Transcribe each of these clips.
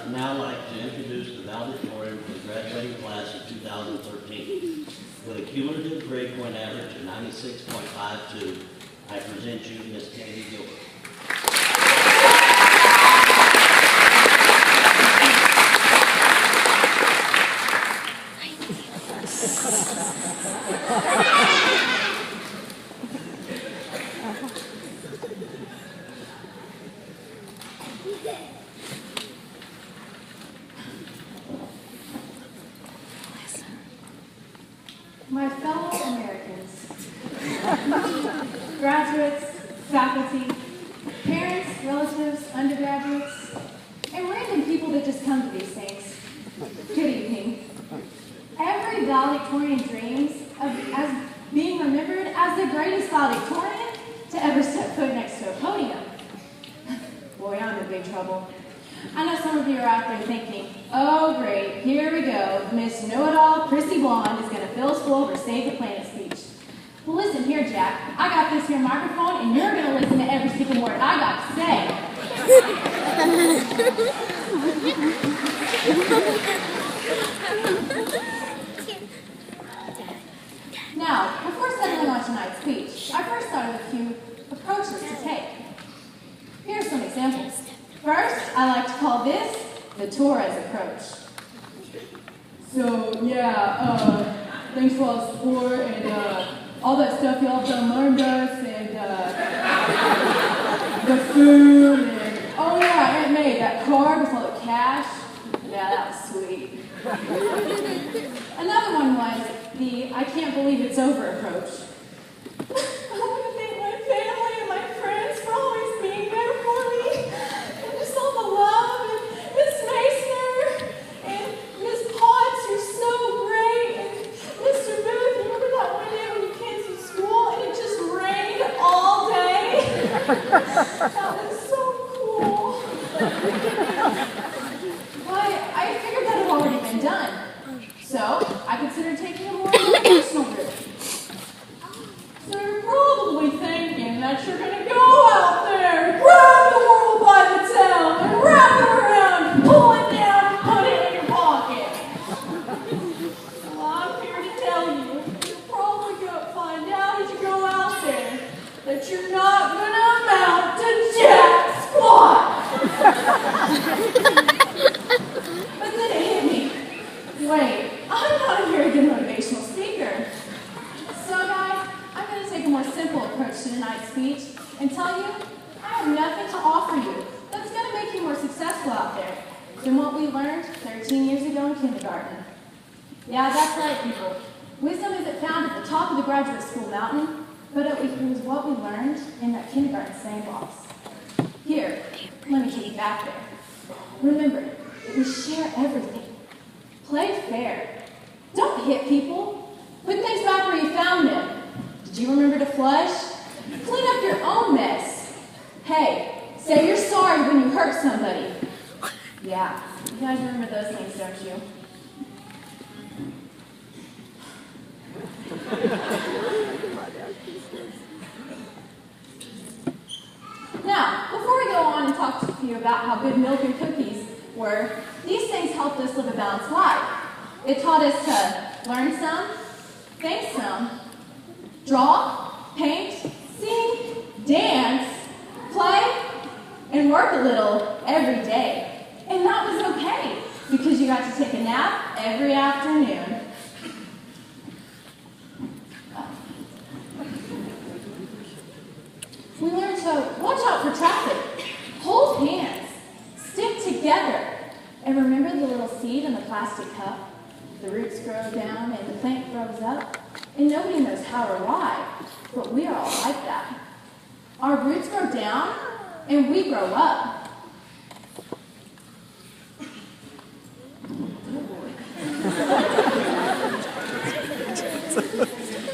I'd now like to introduce the valedictorian for the graduating class of 2013. With a cumulative grade point average of 96.52, I present you Miss K-Bey Gilbert. My fellow Americans, graduates, faculty, parents, relatives, undergraduates, and random people that just come to these things, good evening. Every valedictorian dreams of being remembered as the greatest valedictorian to ever step foot next to a podium. Boy, I'm in big trouble. I know some of you are out there thinking, oh great, here we go, Miss Know-It-All Chrissy Blonde is going to fill school over Save the Planet speech. Well listen here, Jack, I got this here microphone and you're going to listen to every single word I got to say. Now, before settling on tonight's speech, I first thought of a few approaches to take. Here's some examples. First, I like to call this the Torres approach. So, yeah, thanks for all the support and all that stuff y'all done learned us and the food and, oh yeah, Aunt May, that card with all the cash. Yeah, that was sweet. Another one was the I can't believe it's over approach. I want to thank my family and my friends for always being there for me. And just all the love and Miss Meissner and Miss Potts, you're so great. And Mr. Booth, remember that one day when you canceled school and it just rained all day? That was so cool. But I figured that had already been done. So I considered taking a more personal route. So you're probably thinking that you're going to go out there, grab the world by the tail, and wrap it around, pull it down, and put it in your pocket. Well, I'm here to tell you, you're probably going to find out as you go out there that you're not going to amount to jack squat. But then it hit me. Wait, I'm not a very good motivational speaker. So guys, I'm going to take a more simple approach to tonight's speech and tell you I have nothing to offer you that's going to make you more successful out there than what we learned 13 years ago in kindergarten. Yeah, that's right, people. Wisdom isn't found at the top of the graduate school mountain, but it was what we learned in that kindergarten sandbox. Here, let me take you back there. Remember, it was share everything. Play fair. Don't hit people. Put things back where you found them. Did you remember to flush? Clean up your own mess. Hey, say you're sorry when you hurt somebody. Yeah, you guys remember those things, don't you? Now, before we go on and talk to you about how good milk and cookies were, these things helped us live a balanced life. It taught us to learn some, think some, draw, paint, sing, dance, play, and work a little every day. And that was okay, because you got to take a nap every afternoon. We learned to watch out for traffic, hold hands, stick together, and remember the little seed in the plastic cup? The roots grow down and the plant grows up, and nobody knows how or why, but we are all like that. Our roots grow down, and we grow up.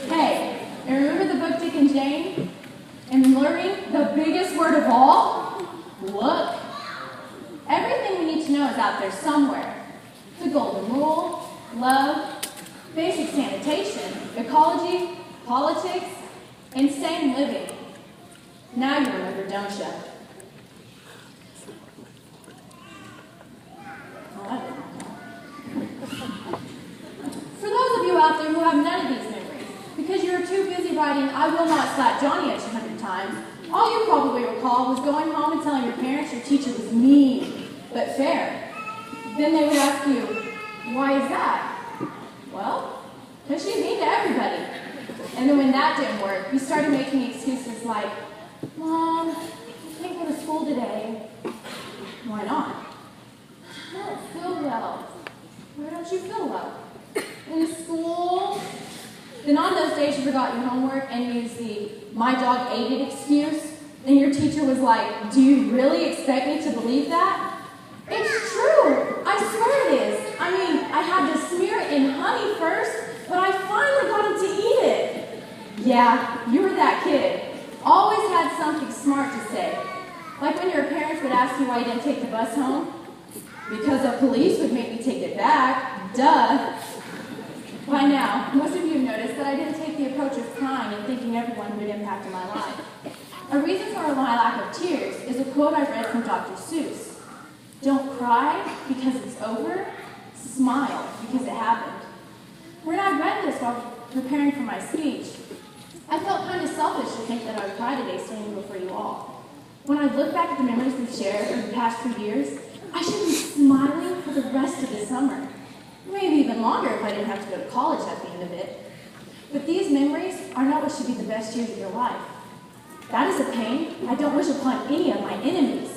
Hey, and remember the book Dick and Jane? And learning the biggest word of all? Look. Everything we need to know is out there somewhere. The golden rule, love, basic sanitation, ecology, politics, and sane living. Now you remember, don't you? writing, "I will not slap Johnny" 100 times, all you probably recall was going home and telling your parents your teacher was mean, but fair. Then they would ask you, "Why is that?" "Well, because she's mean to everybody." And then when that didn't work, you started making excuses like, "Mom, I can't go to school today." "Why not?" "I don't feel well." "Why don't you feel well?" "In school." Then on those days you forgot your homework and used the "my dog ate it" excuse, and your teacher was like, "Do you really expect me to believe that?" "It's true. I swear it is. I mean, I had to smear it in honey first, but I finally got him to eat it." Yeah, you were that kid. Always had something smart to say. Like when your parents would ask you why you didn't take the bus home. "Because the police would make me take it back. Duh." By now, most of you have noticed that I didn't take the approach of crying and thinking everyone would impact in my life. A reason for my lack of tears is a quote I read from Dr. Seuss. "Don't cry because it's over, smile because it happened." When I read this while preparing for my speech, I felt kind of selfish to think that I would cry today standing before you all. When I look back at the memories we've shared over the past 2 years, I should be smiling for the rest of the summer. Maybe even longer if I didn't have to go to college at the end of it. But these memories are not what should be the best years of your life. That is a pain I don't wish upon any of my enemies.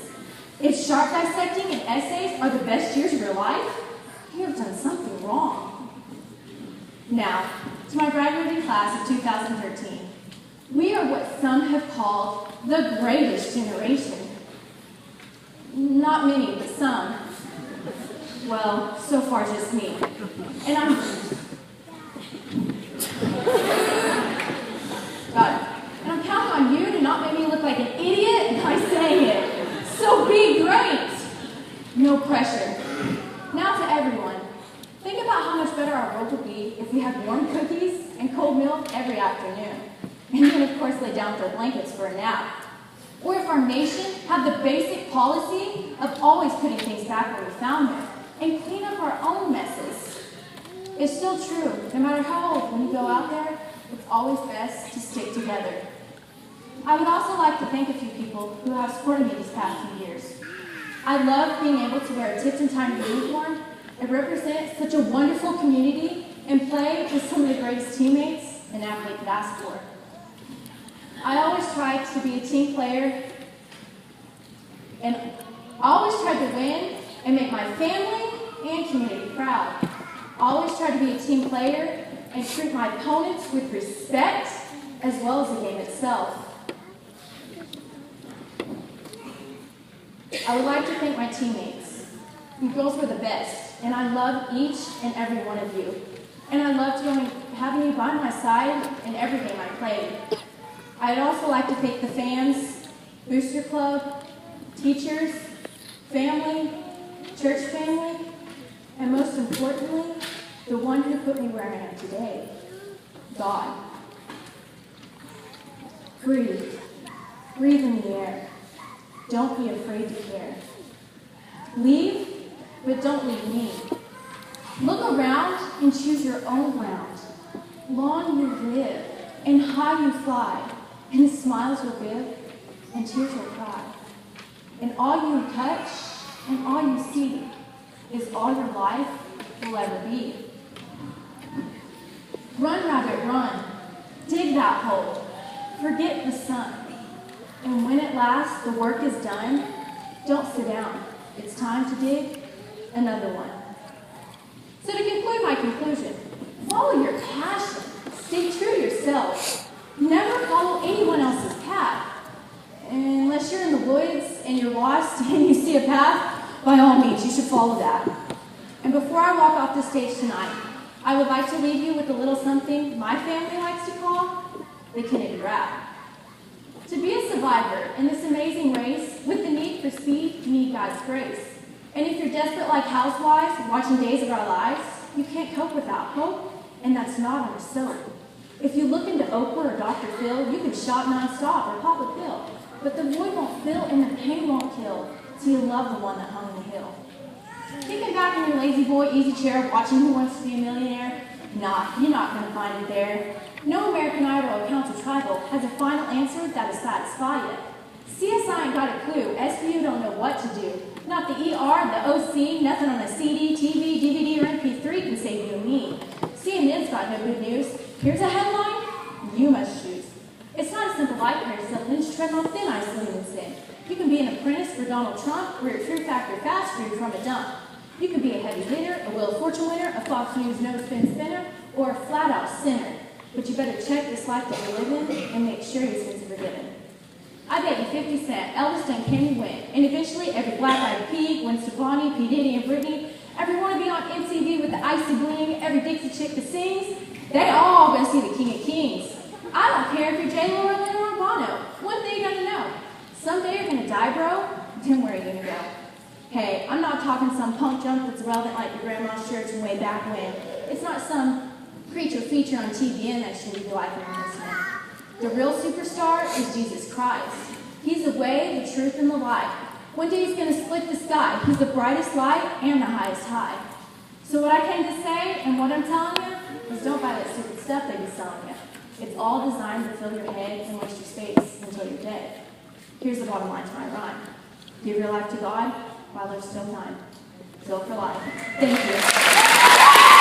If sharp dissecting and essays are the best years of your life, you have done something wrong. Now, to my graduating class of 2013, we are what some have called the greatest generation. Not many, but some. Well, so far just me. And I'm... God. And I'm counting on you to not make me look like an idiot by saying it. So be great. No pressure. Now to everyone. Think about how much better our world would be if we had warm cookies and cold milk every afternoon. And then, of course, lay down with our blankets for a nap. Or if our nation had the basic policy of always putting things back where we found them and clean up our own messes. It's still true, no matter how old, when you go out there, it's always best to stick together. I would also like to thank a few people who have supported me these past few years. I love being able to wear a tipped and tied uniform and represent such a wonderful community and play with some of the greatest teammates an athlete could ask for. I always tried to be a team player, and I always tried to win and make my family and community proud. I always tried to be a team player and treat my opponents with respect as well as the game itself. I would like to thank my teammates. You girls were the best, and I love each and every one of you. And I loved having you by my side in every game I played. I'd also like to thank the fans, Booster Club, teachers, family, church family, and most importantly, the one who put me where I am today, God. Breathe. Breathe in the air. Don't be afraid to care. Leave, but don't leave me. Look around and choose your own ground. Long you live, and high you fly, and smiles will give, and tears will cry. And all you touch, and all you see, is all your life will ever be. Run, rabbit, run. Dig that hole. Forget the sun. And when at last the work is done, don't sit down. It's time to dig another one. So to conclude my conclusion, follow your passion. Stay true to yourself. Never follow anyone else's path. Unless you're in the woods and you're lost and you see a path, by all means, you should follow that. And before I walk off the stage tonight, I would like to leave you with a little something my family likes to call the Kennedy Rap. To be a survivor in this amazing race, with the need for speed, you need God's grace. And if you're desperate like housewives watching Days of Our Lives, you can't cope without hope, and that's not on a soap. If you look into Oprah or Dr. Phil, you can shop nonstop or pop a pill, but the void won't fill and the pain won't kill, so you love the one that hung in the hill. Kicking back in your lazy boy easy chair watching Who Wants to Be a Millionaire? Nah, you're not going to find it there. No American Idol or Country Tribal has a final answer that'll satisfy you. CSI ain't got a clue. SVU don't know what to do. Not the ER, the OC, nothing on a CD, TV, DVD, or MP3 can save you and me. CNN's got no good news. Here's a headline you must choose. It's not a simple life here, Simmons, treading on thin ice, living sin. You can be an apprentice for Donald Trump, or a True Factor fast food from a dump. You can be a heavy hitter, a Wheel of Fortune winner, a Fox News no-spin spinner, or a flat-out sinner. But you better check this life that you're living and make sure your sins are forgiven. I bet you 50 Cent, Elvis and Kenny win, and eventually every Black-Eyed Pea, Gwen Stefani, P. Diddy, and Britney, every wannabe on MTV with the icy bling, every Dixie chick that sings, they all gonna see the King of Kings. I don't care if you're J-Lo or Leno or Bono. One thing you're gonna know, someday you're gonna die, bro, then where are you gonna go? Hey, I'm not talking some punk junk that's relevant like your grandma's church from way back when. It's not some creature feature on TVN that should lead your life in listening. The real superstar is Jesus Christ. He's the way, the truth, and the light. One day he's gonna split the sky. He's the brightest light and the highest high. So what I came to say, and what I'm telling you, is don't buy that stupid stuff they be selling you. It's all designed to fill your head and waste your space until you're dead. Here's the bottom line to my rhyme. Give your life to God while there's still time. Go for life. Thank you.